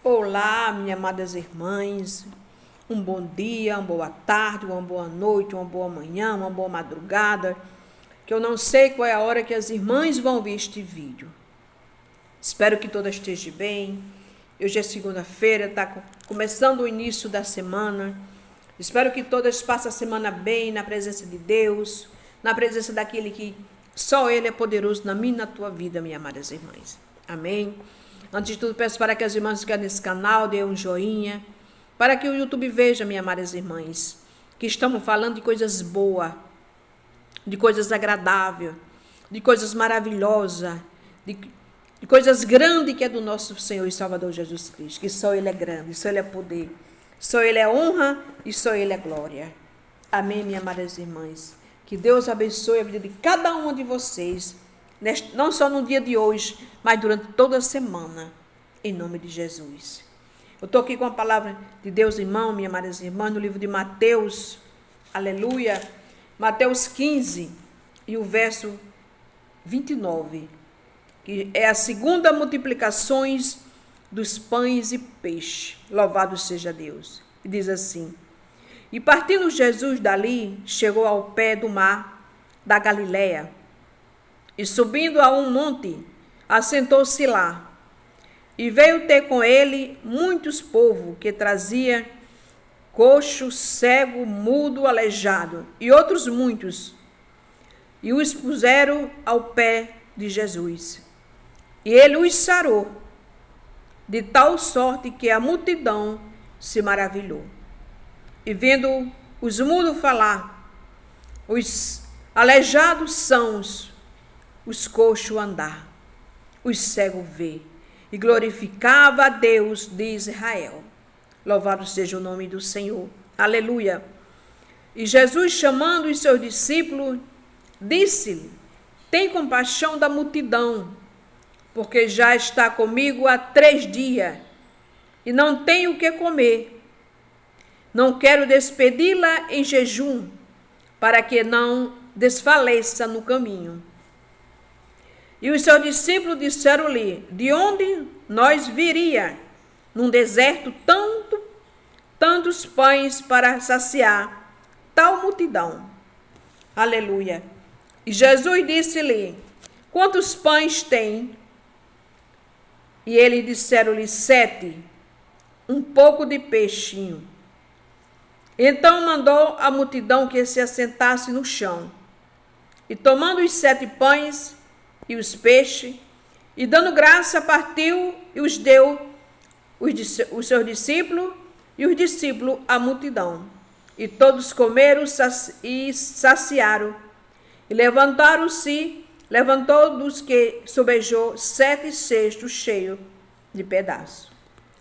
Olá, minhas amadas irmãs. Um bom dia, uma boa tarde, uma boa noite, uma boa manhã, uma boa madrugada. Que eu não sei qual é a hora que as irmãs vão ver este vídeo. Espero que todas estejam bem. Hoje é segunda-feira, está começando o início da semana. Espero que todas passem a semana bem, na presença de Deus, na presença daquele que só Ele é poderoso na minha e na tua vida, minhas amadas irmãs. Amém? Antes de tudo, peço para que as irmãs que estão nesse canal dêem um joinha, para que o YouTube veja, minhas amadas irmãs, que estamos falando de coisas boas, de coisas agradáveis, de coisas maravilhosas, de coisas grandes que é do nosso Senhor e Salvador Jesus Cristo, que só Ele é grande, só Ele é poder, só Ele é honra e só Ele é glória. Amém, minhas amadas irmãs. Que Deus abençoe a vida de cada uma de vocês, não só no dia de hoje, mas durante toda a semana, em nome de Jesus. Eu estou aqui com a palavra de Deus em mão, minhas amadas irmãs, no livro de Mateus, aleluia, Mateus 15 e o verso 29, que é a segunda multiplicações dos pães e peixe. Louvado seja Deus. E diz assim: E partindo Jesus dali, chegou ao pé do mar da Galileia, e subindo a um monte, assentou-se lá. E veio ter com ele muitos povos que trazia coxo, cego, mudo, aleijado, e outros muitos, e os puseram ao pé de Jesus. E ele os sarou, de tal sorte que a multidão se maravilhou. E vendo os mudos falar, os aleijados sãos, os coxos andar, os cegos ver, e glorificava a Deus de Israel. Louvado seja o nome do Senhor. Aleluia. E Jesus, chamando os seus discípulos, disse-lhe: Tem compaixão da multidão, porque já está comigo há 3 dias, e não tenho o que comer. Não quero despedi-la em jejum, para que não desfaleça no caminho. E os seus discípulos disseram-lhe: De onde nós viria num deserto tantos pães para saciar tal multidão? Aleluia. E Jesus disse-lhe: Quantos pães tem? E eles disseram-lhe: 7, um pouco de peixinho. Então mandou a multidão que se assentasse no chão. E tomando os 7 pães e os peixes, e dando graça, partiu e os deu os seus discípulos, e os discípulos à multidão. E todos comeram e saciaram. E levantou dos que sobejou 7 cestos cheios de pedaços.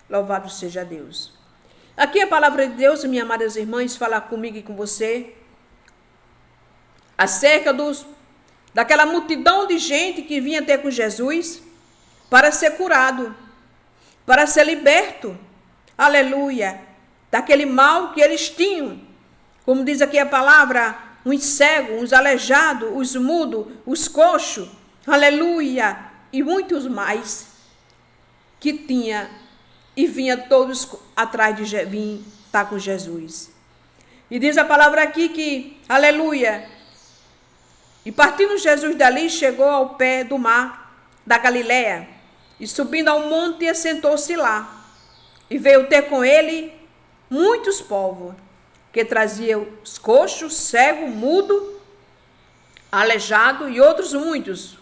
Louvado seja Deus. Aqui a palavra de Deus, minhas amadas irmãs, fala comigo e com você acerca daquela multidão de gente que vinha ter com Jesus para ser curado, para ser liberto, aleluia, daquele mal que eles tinham. Como diz aqui a palavra, uns cegos, uns aleijados, os mudos, os coxos, aleluia, e muitos mais que tinha e vinha todos atrás de vir estar com Jesus. E diz a palavra aqui que, aleluia, e partindo Jesus dali, chegou ao pé do mar da Galileia, e subindo ao monte, assentou-se lá. E veio ter com ele muitos povos, que traziam os coxos, cego, mudo, aleijado e outros muitos.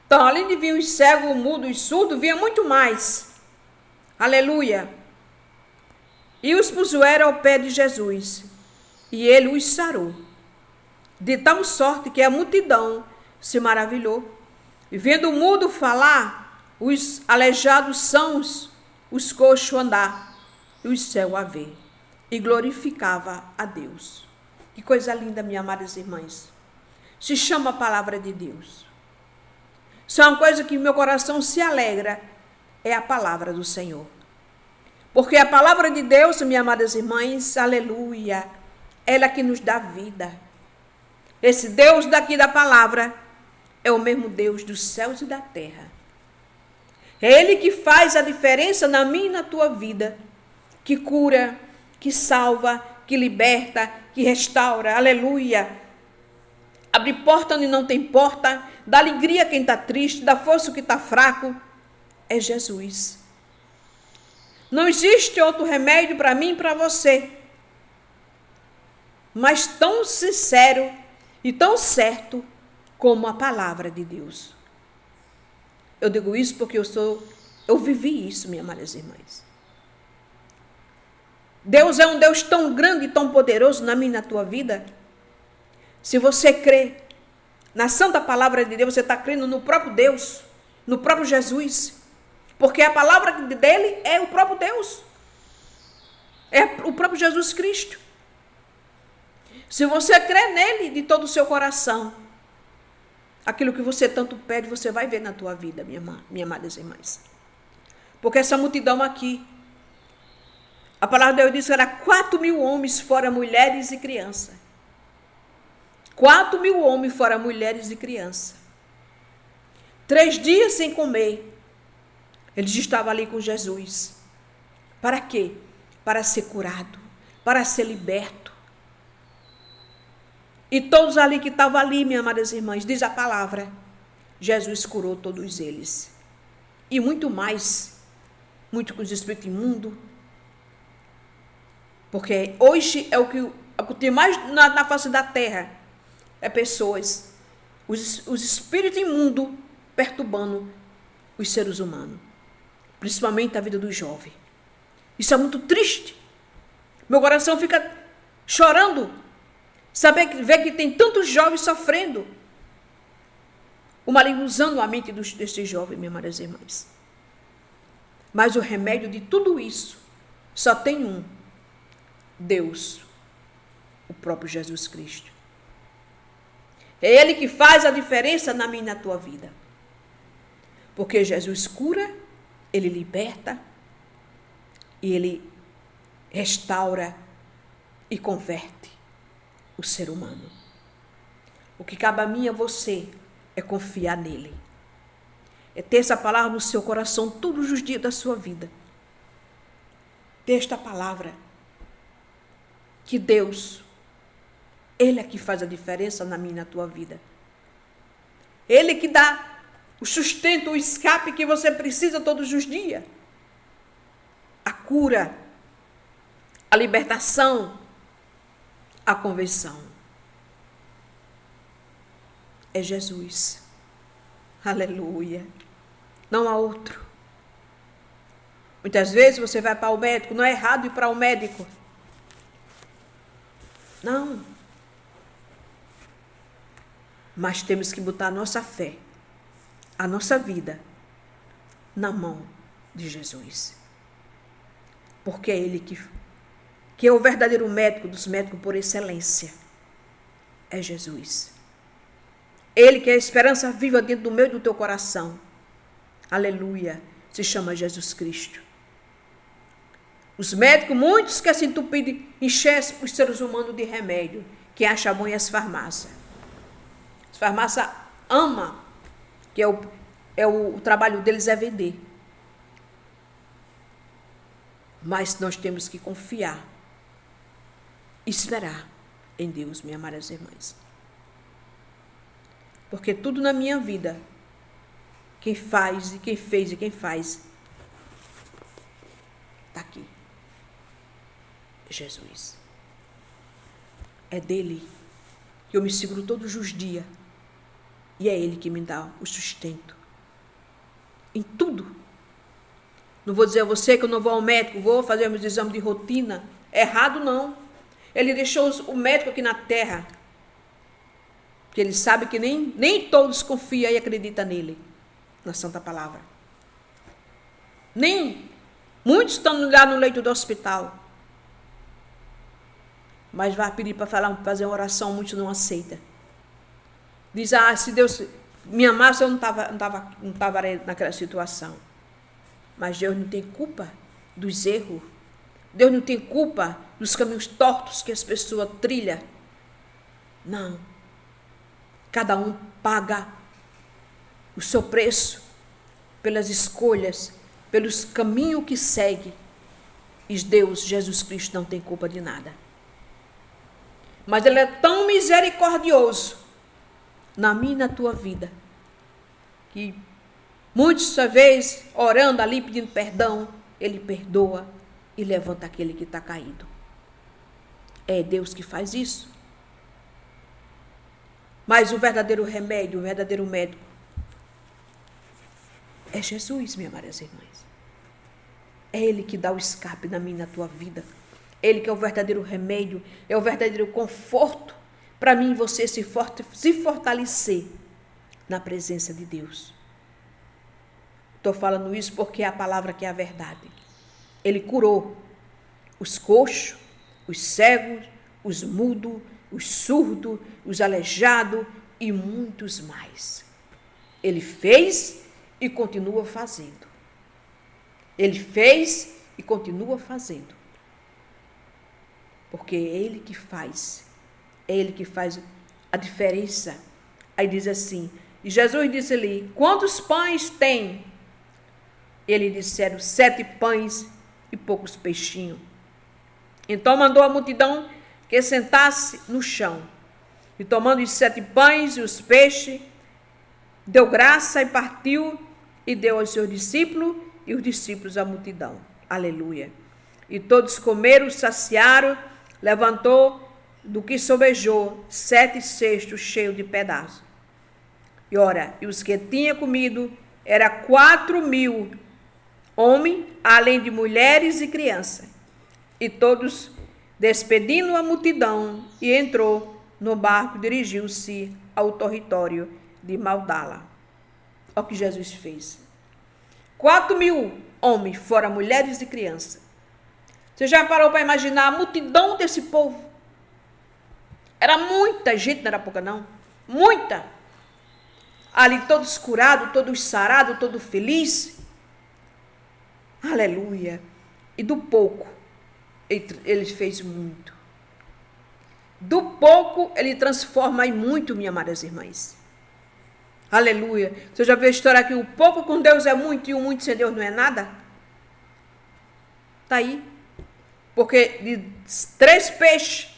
Então, além de vir os cegos, mudos e surdos, vinha muito mais. Aleluia. E os puseram ao pé de Jesus, e ele os sarou, de tal sorte que a multidão se maravilhou. E vendo o mudo falar, os aleijados sãos, os coxos andar, e os cegos a ver, e glorificava a Deus. Que coisa linda, minhas amadas irmãs. Se chama a palavra de Deus. Isso é uma coisa que meu coração se alegra, é a palavra do Senhor. Porque a palavra de Deus, minhas amadas irmãs, aleluia, ela que nos dá vida. Esse Deus daqui da palavra é o mesmo Deus dos céus e da terra. É Ele que faz a diferença na minha e na tua vida. Que cura, que salva, que liberta, que restaura. Aleluia. Abre porta onde não tem porta. Dá alegria a quem está triste. Dá força a quem está fraco. É Jesus. Não existe outro remédio para mim e para você. Mas tão sincero e tão certo como a palavra de Deus. Eu digo isso porque eu vivi isso, minhas amadas irmãs. Deus é um Deus tão grande e tão poderoso na minha e na tua vida. Se você crê na santa palavra de Deus, você está crendo no próprio Deus, no próprio Jesus. Porque a palavra dele é o próprio Deus. É o próprio Jesus Cristo. Se você crê nele de todo o seu coração, aquilo que você tanto pede, você vai ver na tua vida, minhas amadas irmãs. Porque essa multidão aqui, a palavra de Deus diz que era 4.000 homens, fora mulheres e crianças. 4.000 homens, fora mulheres e crianças. 3 dias sem comer. Eles estavam ali com Jesus. Para quê? Para ser curado, para ser liberto. E todos ali que estavam ali, minhas amadas irmãs, diz a palavra, Jesus curou todos eles. E muito mais, muito com os espíritos imundos. Porque hoje é o que tem mais na face da terra, é pessoas, os espíritos imundos perturbando os seres humanos. Principalmente a vida dos jovens. Isso é muito triste. Meu coração fica chorando. Ver que tem tantos jovens sofrendo. O maligno usando a mente destes jovens, minhas amadas irmãs. Mas o remédio de tudo isso só tem um. Deus. O próprio Jesus Cristo. É Ele que faz a diferença na minha e na tua vida. Porque Jesus cura, Ele liberta e Ele restaura e converte o ser humano. O que cabe a mim e a você é confiar nele. É ter essa palavra no seu coração todos os dias da sua vida. Ter esta palavra. Que Deus, Ele é que faz a diferença na minha e na tua vida. Ele que dá o sustento, o escape que você precisa todos os dias. A cura, a libertação, a conversão. É Jesus. Aleluia. Não há outro. Muitas vezes você vai para o médico, não é errado ir para o médico. Não. Mas temos que botar a nossa fé, a nossa vida, na mão de Jesus. Porque é Ele que é o verdadeiro médico dos médicos por excelência. É Jesus. Ele que é a esperança viva dentro do meu e do teu coração. Aleluia. Se chama Jesus Cristo. Os médicos, muitos querem se entupir de encher os seres humanos de remédio, que acha bom as farmácias. As farmácias amam, que o trabalho deles é vender. Mas nós temos que confiar e esperar em Deus, minhas amadas irmãs. Porque tudo na minha vida, quem faz e quem fez e quem faz, está aqui. Jesus. É dele que eu me seguro todos os dias. E é Ele que me dá o sustento. Em tudo. Não vou dizer a você que eu não vou ao médico, vou fazer meus exames de rotina. Errado não. Ele deixou o médico aqui na terra. Porque Ele sabe que nem todos confiam e acreditam nele. Na Santa Palavra. Muitos estão lá no leito do hospital. Mas vai pedir para fazer uma oração, muitos não aceitam. Diz, se Deus me amasse, eu não estava naquela situação. Mas Deus não tem culpa dos erros. Deus não tem culpa dos caminhos tortos que as pessoas trilham. Não. Cada um paga o seu preço pelas escolhas, pelos caminhos que segue. E Deus, Jesus Cristo, não tem culpa de nada. Mas Ele é tão misericordioso na minha e na tua vida, que muitas vezes, orando ali, pedindo perdão, Ele perdoa e levanta aquele que está caído. É Deus que faz isso. Mas o verdadeiro remédio, o verdadeiro médico, é Jesus, minhas amadas irmãs. É Ele que dá o escape na minha e na tua vida. Ele que é o verdadeiro remédio, é o verdadeiro conforto para mim e você se fortalecer na presença de Deus. Estou falando isso porque é a palavra que é a verdade. Ele curou os coxos, os cegos, os mudos, os surdos, os aleijados e muitos mais. Ele fez e continua fazendo. Ele fez e continua fazendo. Porque é Ele que faz. É Ele que faz a diferença. Aí diz assim, e Jesus disse ali, quantos pães tem? Eles disseram, 7 pães e poucos peixinhos. Então mandou a multidão que sentasse no chão. E tomando os 7 pães e os peixes, deu graça e partiu e deu aos seus discípulos e os discípulos à multidão. Aleluia. E todos comeram, saciaram, levantou do que sobejou 7 cestos cheios de pedaços. E ora, e os que tinha comido era 4.000 homens, além de mulheres e crianças. E todos, despedindo a multidão, e entrou no barco, dirigiu-se ao território de Magdala. Olha o que Jesus fez. 4.000 homens, fora mulheres e crianças. Você já parou para imaginar a multidão desse povo? Era muita gente, não era pouca não. Muita. Ali todos curados, todos sarados, todos felizes. Aleluia. E do pouco, ele fez muito. Do pouco, ele transforma em muito, minhas amadas irmãs. Aleluia. Você já viu a história que o pouco com Deus é muito e o muito sem Deus não é nada? Está aí. Porque de 3 peixes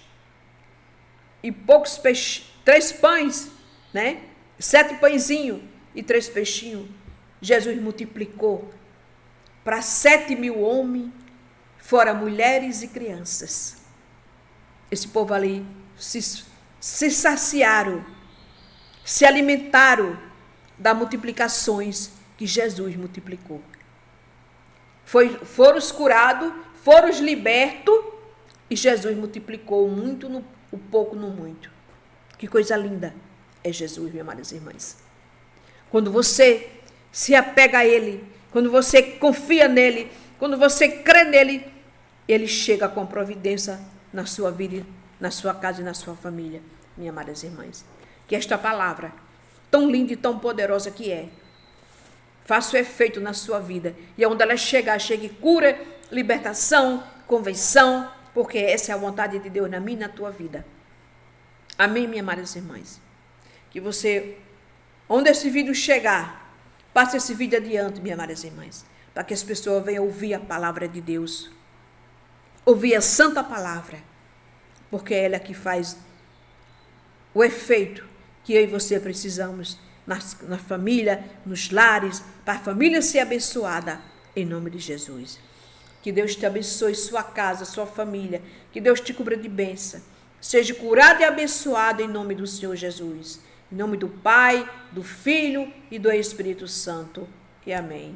e poucos peixes, 3 pães, né? 7 pãezinhos e 3 peixinhos, Jesus multiplicou para 7.000 homens, fora mulheres e crianças. Esse povo ali se saciaram, se alimentaram das multiplicações que Jesus multiplicou. Foram os curados, foram os libertos e Jesus multiplicou muito, o pouco no muito. Que coisa linda é Jesus, minhas amadas irmãs. Quando você se apega a Ele, quando você confia nele, quando você crê nele, Ele chega com providência na sua vida, na sua casa e na sua família, minhas amadas irmãs. Que esta palavra, tão linda e tão poderosa que é, faça o efeito na sua vida. E onde ela chegar, chegue cura, libertação, convenção, porque essa é a vontade de Deus na minha e na tua vida. Amém, minhas amadas irmãs? Que você, onde esse vídeo chegar, passe esse vídeo adiante, minhas amadas irmãs, para que as pessoas venham ouvir a palavra de Deus, ouvir a santa palavra, porque é ela que faz o efeito que eu e você precisamos na família, nos lares, para a família ser abençoada, em nome de Jesus. Que Deus te abençoe, sua casa, sua família, que Deus te cubra de bênção, seja curado e abençoado em nome do Senhor Jesus. Em nome do Pai, do Filho e do Espírito Santo. E amém.